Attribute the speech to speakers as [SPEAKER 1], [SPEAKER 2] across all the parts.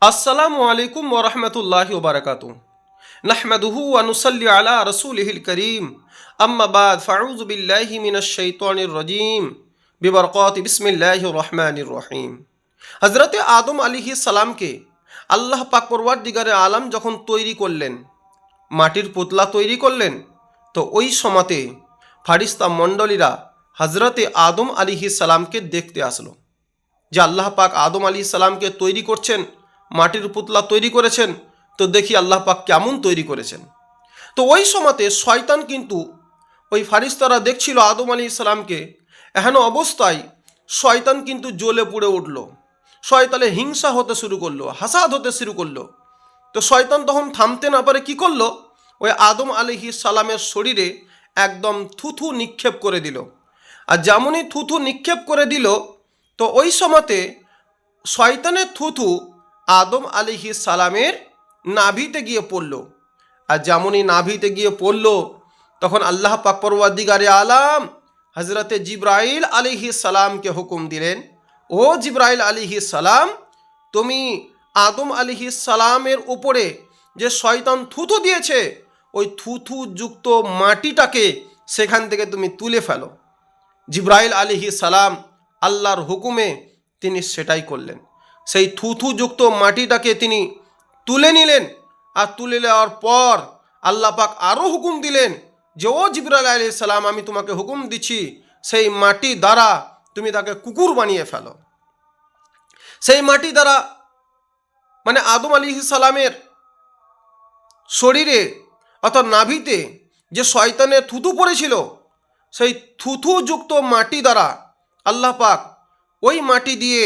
[SPEAKER 1] আসসালামু আলাইকুম ওয়া রাহমাতুল্লাহি ওয়া বারাকাতুহু নাহমাদুহু ওয়া নুসাল্লি আলা রাসূলিহিল কারীম আম্মা বাদ ফাউযু বিল্লাহি মিনাশ শাইতানির রাজীম বিবরকাতি বিসমিল্লাহির রহমানির রহিম। হযরতে আদম আলাইহিস সালামকে আল্লাহ পাক পরওয়ারদিগারে আলাম যখন তৈরি করলেন, মাটির পুতলা তৈরি করলেন, তো ওই সময়তে ফারিস্তা মণ্ডলীরা হযরতে আদম আলাইহিস সালামকে দেখতে আসলো যে আল্লাহ পাক আদম আলাইহিস সালামকে তৈরি করছেন, মাটির পুতলা তৈরি করেছেন, তো দেখি আল্লাহ পাক কেমন তৈরি করেছেন। তো ওই সময়তে শয়তান কিন্তু ওই ফারিস্তারা দেখছিল আদম আলাইহিস সালামকে এহেন অবস্থায়, শয়তান কিন্তু জ্বলে পুড়ে উঠল, শয়তানে হিংসা হতে শুরু করলো, হাসাদ হতে শুরু করলো। তো শয়তান তখন থামতে না পারে কি করলো, ওই আদম আলাইহিস সালামের শরীরে একদম থুথু নিক্ষেপ করে দিল। আর যেমনই থুথু নিক্ষেপ করে দিল, তো ওই সময়তে শয়তানের থুথু আদম আলাইহিস সালামের নাভিতে গিয়ে পড়ল। আর যেমনই নাভিতে গিয়ে পড়ল, তখন আল্লাহ পাক পরওয়ারদিগারে আলাম হযরতে জিবরাইল আলাইহিস সালামকে হুকুম দিলেন, ও জিবরাইল আলাইহিস সালাম, তুমি আদম আলাইহিস সালামের উপরে যে শয়তান থুথু দিয়েছে, ওই থুথু যুক্ত মাটিটাকে সেখান থেকে তুমি তুলে ফেলো। জিবরাইল আলাইহিস সালাম আল্লাহর হুকুমে তিনি সেটাই করলেন। সেই থুথুযুক্ত মাটিটাকে তিনি তুলে নিলেন। আর তুলে নেওয়ার পর আল্লাহ পাক আরও হুকুম দিলেন যে, ও জিবরাইল আলাইহিস সালাম, আমি তোমাকে হুকুম দিচ্ছি, সেই মাটি দ্বারা তুমি তাকে কুকুর বানিয়ে ফেলো। সেই মাটি দ্বারা মানে আদম আলাইহিস সালামের শরীরে অর্থাৎ নাভিতে যে শয়তানের থুথু পড়েছিল, সেই থুথুযুক্ত মাটি দ্বারা আল্লাহ পাক ওই মাটি দিয়ে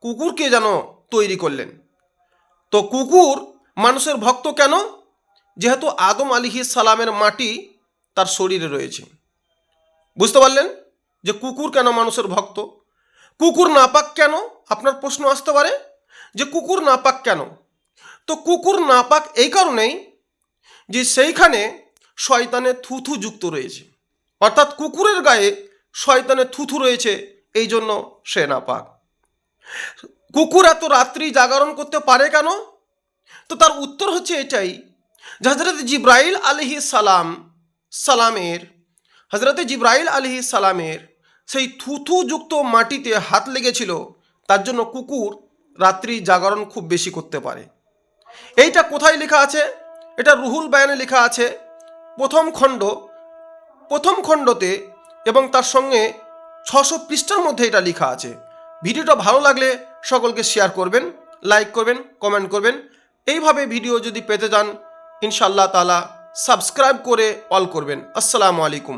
[SPEAKER 1] কুকুরকে যেন তৈরি করলেন। তো কুকুর মানুষের ভক্ত কেন? যেহেতু আদম আলাইহিস সালামের মাটি তার শরীরে রয়েছে। বুঝতে পারলেন যে কুকুর কেন মানুষের ভক্ত। কুকুর নাপাক কেন? আপনার প্রশ্ন আসতে পারে যে কুকুর নাপাক কেন। তো কুকুর নাপাক এই কারণেই যে সেইখানে শয়তানের থুথু যুক্ত রয়েছে, অর্থাৎ কুকুরের গায়ে শয়তানের থুথু রয়েছে, এই জন্য সে নাপাক। কুকুর এত রাত্রি জাগরণ করতে পারে কেন? তো তার উত্তর হচ্ছে এটাই যে হযরত জিবরাইল আলাইহিস সালামের সেই থুথুযুক্ত মাটিতে হাত লেগেছিল, তার জন্য কুকুর রাত্রি জাগরণ খুব বেশি করতে পারে। এইটা কোথায় লেখা আছে? এটা রুহুল বায়ানে লেখা আছে প্রথম খণ্ডতে, এবং তার সঙ্গে 600 পৃষ্ঠার মধ্যে এটা লেখা আছে। ভিডিওটা ভালো লাগলে সকলকে শেয়ার করবেন, লাইক করবেন, কমেন্ট করবেন। এইভাবে ভিডিও যদি পেতে যান ইনশাআল্লাহ তাআলা সাবস্ক্রাইব করে অল করবেন। আসসালামু আলাইকুম।